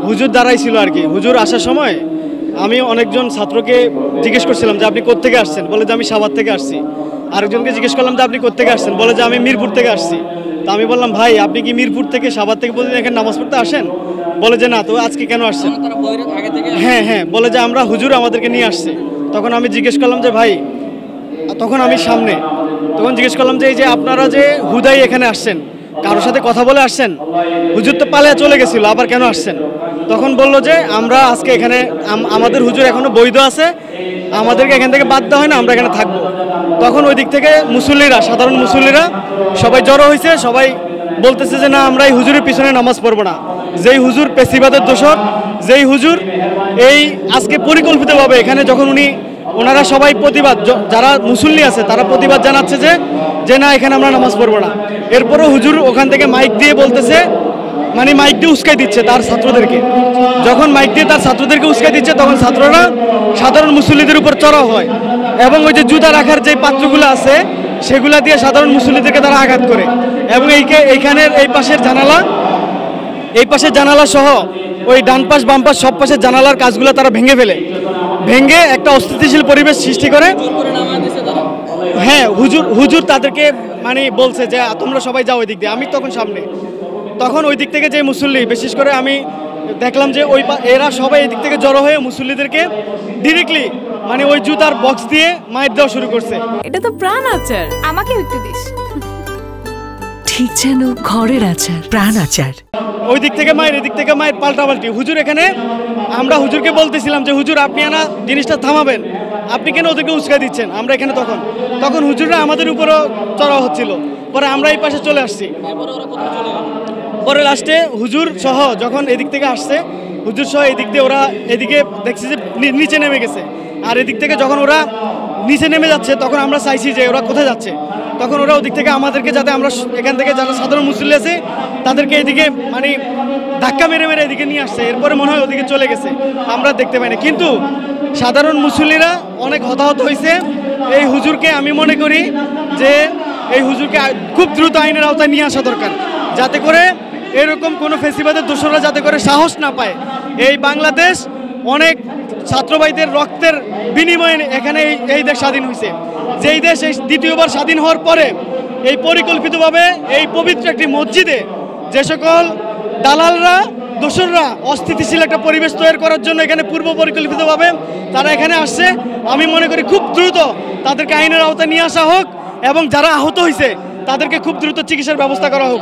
হুজুর দাঁড়াইছিল আর কি। হুজুর আসার সময় আমি অনেকজন ছাত্রকে জিজ্ঞেস করছিলাম যে আপনি কোত্থেকে আসছেন, বলে যে আমি সাভার থেকে আসছি। আরেকজনকে জিজ্ঞেস করলাম যে আপনি কোত্থেকে আসছেন, বলে যে আমি মিরপুর থেকে আসছি। তো আমি বললাম ভাই আপনি কি মিরপুর থেকে সাভার থেকে প্রতিদিন এখানে নামাজ পড়তে আসেন? বলে যে না, তো আজকে কেন আসছেন? হ্যাঁ হ্যাঁ, বলে যে আমরা হুজুর আমাদেরকে নিয়ে আসছে। তখন আমি জিজ্ঞেস করলাম যে ভাই, তখন আমি সামনে, তখন জিজ্ঞেস করলাম যে এই যে আপনারা যে হুদাই এখানে আসছেন, কারোর সাথে কথা বলে আসছেন? হুজুর তো পালিয়ে চলে গেছিল, আবার কেন আসছেন? তখন বললো যে আমরা আজকে এখানে আমাদের হুজুর এখনো বৈধ আছে, আমাদেরকে এখান থেকে বাদ দেওয়া হয় না, আমরা এখানে থাকবো। তখন ওই দিক থেকে মুসল্লিরা, সাধারণ মুসল্লিরা সবাই জড়ো হয়েছে, সবাই বলতেছে যে না আমরা এই হুজুরের পিছনে নামাজ পড়বো না। যেই হুজুর পেশিবাদের দোষর, যেই হুজুর এই আজকে পরিকল্পিতভাবে এখানে যখন ওনারা সবাই প্রতিবাদ, যারা মুসল্লি আছে তারা প্রতিবাদ জানাচ্ছে যে না এখানে আমরা নামাজ পড়বো না। এরপরও হুজুর ওখান থেকে মাইক দিয়ে বলতেছে, মানে মাইক দিয়ে উস্কাই দিচ্ছে তার ছাত্রদেরকে। যখন মাইক দিয়ে তার ছাত্রদেরকে উস্কাই দিচ্ছে তখন ছাত্ররা সাধারণ মুসল্লিদের উপর চড়াও হয় এবং ওই যে জুতা রাখার যে পাত্রগুলো আছে সেগুলা দিয়ে সাধারণ মুসল্লিদেরকে তারা আঘাত করে এবং এইখানের এই পাশের জানালা সহ ওই ডান পাশ বাম পাশ সব পাশের জানালার কাজগুলো তারা ভেঙে একটা অস্থিতিশীল পরিবেশ সৃষ্টি করে। হ্যাঁ, হুজুর তাদেরকে মানে বলছে যে তোমরা সবাই যাও ওই দিক দিয়ে। আমি তখন সামনে, তখন ওই দিক থেকে যে মুসল্লি, বিশেষ করে আমি দেখলাম যে এরা সবাই এই দিক থেকে জড়ো হয়ে মুসল্লিদেরকে ডিরেক্টলি মানে ওই জুতার বক্স দিয়ে মাইর দেওয়া শুরু করছে। এটা তো প্রাণ আচার, আমাকে একটু দিস। ঠিক যেন ঘরের আচার, প্রাণ আচার। ওই দিক থেকে মায়ের, এদিক থেকে মায়ের, পাল্টাপাল্টি। হুজুর এখানে, আমরা হুজুরকে বলতেছিলাম যে হুজুর আপনি জিনিসটা থামাবেন, আপনি কেন ওদেরকে উস্কা দিচ্ছেন? আমরা এখানে তখন হুজুররা আমাদের উপরও চড়া হচ্ছিল। পরে আমরা এই পাশে চলে আসছি। পরে লাস্টে হুজুর সহ যখন এদিক থেকে আসছে, হুজুর সহ এদিক দিয়ে ওরা এদিকে দেখছি যে নিচে নেমে গেছে। আর এদিক থেকে যখন ওরা নিচে নেমে যাচ্ছে তখন আমরা চাইছি যে ওরা কোথায় যাচ্ছে। তখন ওরা ওদিক থেকে আমাদেরকে, যাতে আমরা এখান থেকে যারা সাধারণ মুসল্লি আছে তাদেরকে এদিকে মানে ধাক্কা মেরে এদিকে নিয়ে আসছে। এরপরে মনে হয় ওদিকে চলে গেছে, আমরা দেখতে পাইনি। কিন্তু সাধারণ মুসল্লিরা অনেক হতাহত হয়েছে। এই হুজুরকে আমি মনে করি যে এই হুজুরকে খুব দ্রুত আইনের আওতায় নিয়ে আসা দরকার, যাতে করে এরকম কোনো ফেসিবাদের দোষরা যাতে করে সাহস না পায়। এই বাংলাদেশ অনেক ছাত্রভাইদের রক্তের বিনিময়ে এখানে এই দেশ স্বাধীন হয়েছে। যেই দেশ এই দ্বিতীয়বার স্বাধীন হওয়ার পরে এই পরিকল্পিতভাবে এই পবিত্র একটি মসজিদে যে সকল দালালরা, দোসররা অস্থিতিশীল একটা পরিবেশ তৈরি করার জন্য এখানে পূর্ব পরিকল্পিতভাবে তারা এখানে আসছে, আমি মনে করি খুব দ্রুত তাদেরকে আইনের আওতায় নিয়ে আসা হোক এবং যারা আহত হয়েছে তাদেরকে খুব দ্রুত চিকিৎসার ব্যবস্থা করা হোক।